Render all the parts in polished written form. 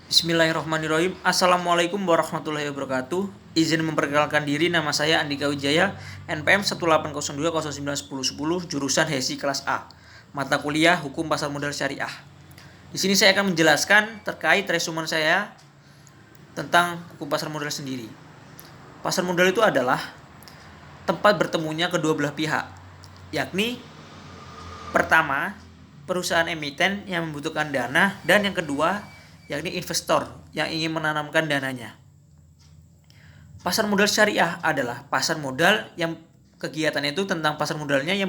Bismillahirrahmanirrahim. Assalamualaikum warahmatullahi wabarakatuh. Izin memperkenalkan diri, nama saya Andika Wijaya, NPM 18020091010, jurusan HESI kelas A. Mata kuliah Hukum Pasar Modal Syariah. Di sini saya akan menjelaskan terkait resumen saya tentang hukum pasar modal sendiri. Pasar modal itu adalah tempat bertemunya kedua belah pihak, yakni pertama, perusahaan emiten yang membutuhkan dana, dan yang kedua, yakni investor yang ingin menanamkan dananya. Pasar modal syariah adalah pasar modal yang kegiatannya itu tentang pasar modalnya yang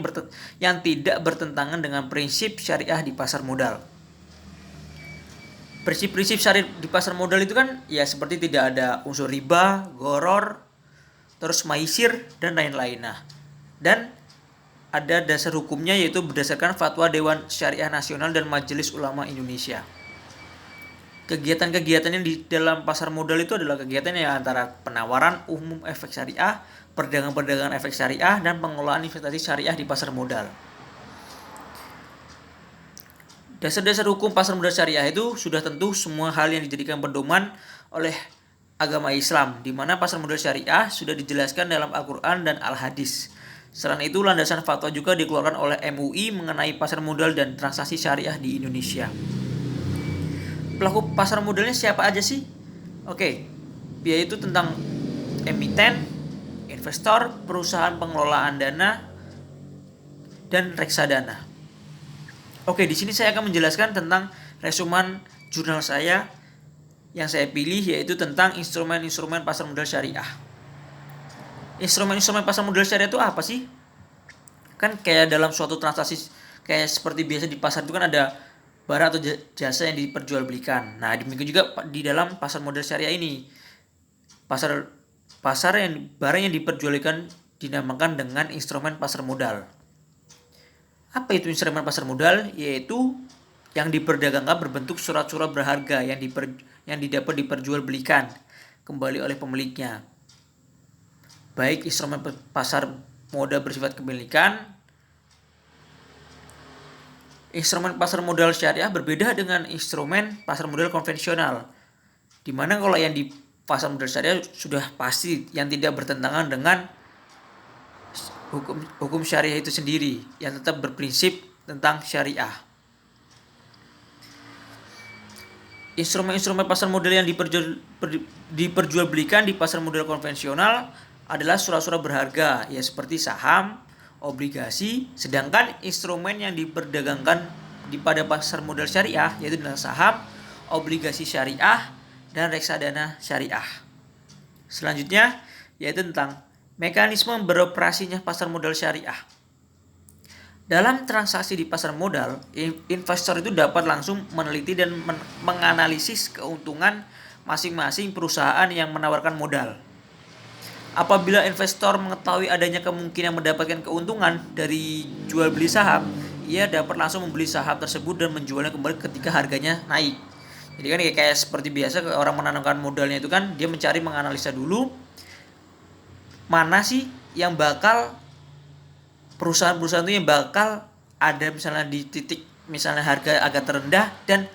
tidak bertentangan dengan prinsip syariah di pasar modal. Prinsip-prinsip syariah di pasar modal itu kan ya seperti tidak ada unsur riba, gharar, terus maisir dan lain-lain. Dan ada dasar hukumnya yaitu berdasarkan Fatwa Dewan Syariah Nasional dan Majelis Ulama Indonesia. Kegiatan-kegiatan yang di dalam pasar modal itu adalah kegiatan yang antara penawaran umum efek syariah, perdagangan-perdagangan efek syariah, dan pengelolaan investasi syariah di pasar modal. Dasar-dasar hukum pasar modal syariah itu sudah tentu semua hal yang dijadikan pedoman oleh agama Islam, di mana pasar modal syariah sudah dijelaskan dalam Al-Quran dan Al-Hadis. Selain itu, landasan fatwa juga dikeluarkan oleh MUI mengenai pasar modal dan transaksi syariah di Indonesia. Pelaku pasar modalnya siapa aja sih? Oke, biaya itu tentang emiten, investor, perusahaan pengelolaan dana, dan reksadana. Oke, di sini saya akan menjelaskan tentang resumen jurnal saya yang saya pilih, yaitu tentang instrumen-instrumen pasar modal syariah. Instrumen-instrumen pasar modal syariah itu apa sih? Kan kayak dalam suatu transaksi kayak seperti biasa di pasar itu kan ada barang atau jasa yang diperjualbelikan. Nah, demikian juga di dalam pasar modal syariah ini. Pasar yang barang yang diperjualbelikan dinamakan dengan instrumen pasar modal. Apa itu instrumen pasar modal? Yaitu yang diperdagangkan berbentuk surat-surat berharga yang didapat diperjualbelikan kembali oleh pemiliknya. Baik instrumen pasar modal bersifat kepemilikan. Instrumen pasar modal syariah berbeda dengan instrumen pasar modal konvensional, di mana kalau yang di pasar modal syariah sudah pasti yang tidak bertentangan dengan hukum syariah itu sendiri, yang tetap berprinsip tentang syariah. Instrumen-instrumen pasar modal yang diperjualbelikan di pasar modal konvensional adalah surat-surat berharga, ya seperti saham, obligasi, sedangkan instrumen yang diperdagangkan pada pasar modal syariah yaitu adalah saham, obligasi syariah, dan reksadana syariah. Selanjutnya yaitu tentang mekanisme beroperasinya pasar modal syariah. Dalam transaksi di pasar modal, investor itu dapat langsung meneliti dan menganalisis keuntungan masing-masing perusahaan yang menawarkan modal. Apabila investor mengetahui adanya kemungkinan mendapatkan keuntungan dari jual beli saham, ia dapat langsung membeli saham tersebut dan menjualnya kembali ketika harganya naik. Jadi kan kayak seperti biasa orang menanamkan modalnya itu kan dia mencari menganalisa dulu mana sih yang bakal perusahaan-perusahaan itu yang bakal ada misalnya di titik misalnya harga agak terendah dan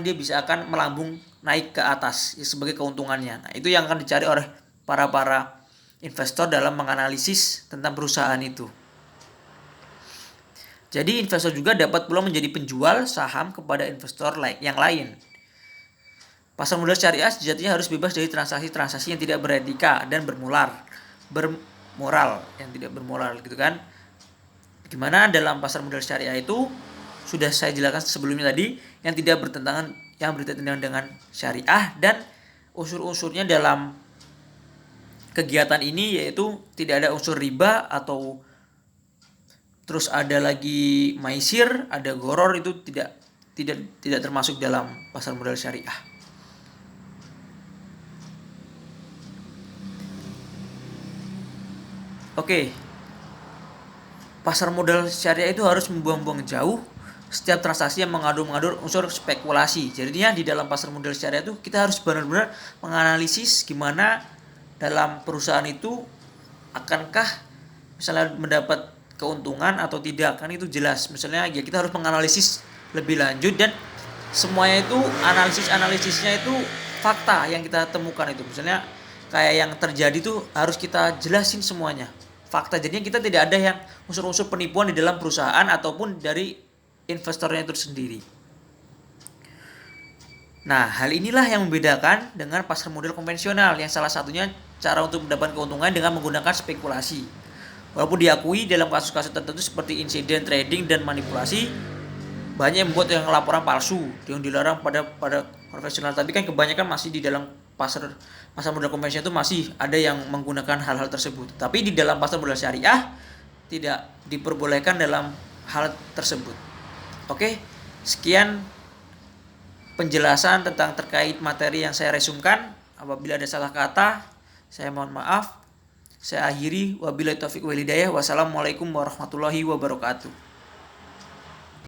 dia akan melambung naik ke atas sebagai keuntungannya. Nah, itu yang akan dicari oleh para investor dalam menganalisis tentang perusahaan itu. Jadi investor juga dapat pula menjadi penjual saham kepada investor yang lain. Pasar modal syariah sejatinya harus bebas dari transaksi-transaksi yang tidak beretika dan bermoral gitu kan. Gimana dalam pasar modal syariah itu sudah saya jelaskan sebelumnya tadi yang bertentangan dengan syariah dan unsur-unsurnya dalam kegiatan ini yaitu tidak ada unsur riba atau terus ada lagi maisir, ada gharar, itu tidak termasuk dalam pasar modal syariah. Oke. Pasar modal syariah itu harus membuang-buang jauh setiap transaksi yang mengandung unsur spekulasi. Jadinya di dalam pasar modal syariah itu kita harus benar-benar menganalisis gimana dalam perusahaan itu akankah misalnya mendapat keuntungan atau tidak, kan itu jelas. Misalnya ya kita harus menganalisis lebih lanjut dan semuanya itu analisisnya itu fakta yang kita temukan itu. Misalnya kayak yang terjadi tuh harus kita jelasin semuanya. Fakta, jadinya kita tidak ada yang unsur-unsur penipuan di dalam perusahaan ataupun dari investornya itu sendiri. Nah, hal inilah yang membedakan dengan pasar modal konvensional yang salah satunya cara untuk mendapatkan keuntungan dengan menggunakan spekulasi. Walaupun diakui dalam kasus-kasus tertentu seperti insiden trading dan manipulasi, banyak yang membuat yang laporan palsu yang dilarang pada konvensional, tapi kan kebanyakan masih di dalam pasar modal konvensional itu masih ada yang menggunakan hal-hal tersebut. Tapi di dalam pasar modal syariah tidak diperbolehkan dalam hal tersebut. Oke, sekian penjelasan tentang terkait materi yang saya resumkan. Apabila ada salah kata, saya mohon maaf. Saya akhiri, wabillahi taufiq wal hidayah. Wassalamualaikum warahmatullahi wabarakatuh.